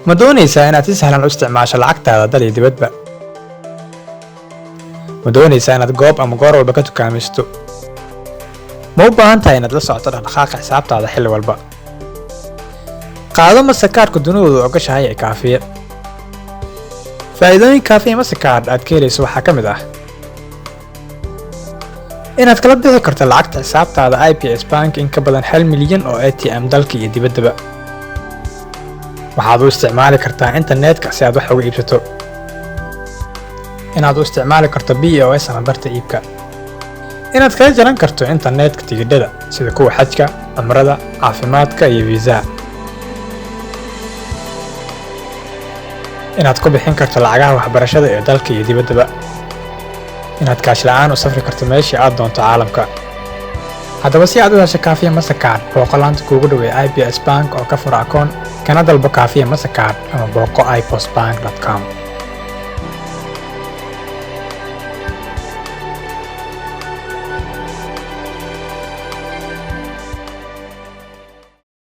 Ma doonaysaa inaad si sahlan u isticmaasho lacagtaada dal iyo dibadba? Ma doonaysaa inaad goob ama goor walba ka tukaamaysto? Ma u baahan tahay inaad la socoto dhaqdhaqaaqa xisaabtaada xilli walba? Qaado Mastercard-ku dunidooda ogashahay ee kaafiye. Faa'iidooyinka kaafiye Mastercard aad ka helayso waxaa ka mid ah inaad kala bixi karto lacagta xisaabtaada IBS Bank in ka badan 1 milyan oo ATM dalka iyo dibaddaba. Waxaad u isticmaali kartaa internetka si aad wax uga iibsato. Inaad u isticmaali karto POS ama barta iibka. Inaad kala jaran karto internetka tigidhada sida kuwa xajka, cumrada, caafimaadka iyo visa. Inaad ku bixin karto lacagaha waxbarashada ee dalka iyo dibaddaba. Inaad kaash la'aan u safri karto meeshii aad doonto caalamka. Haddaba si aad u hesho kaafiye Mastercard, booqo laanta kuugu dhow ee IBS Bank oo ka furo akoon, kana dalbo kaafiye Mastercard ama booqo ipostbank.com.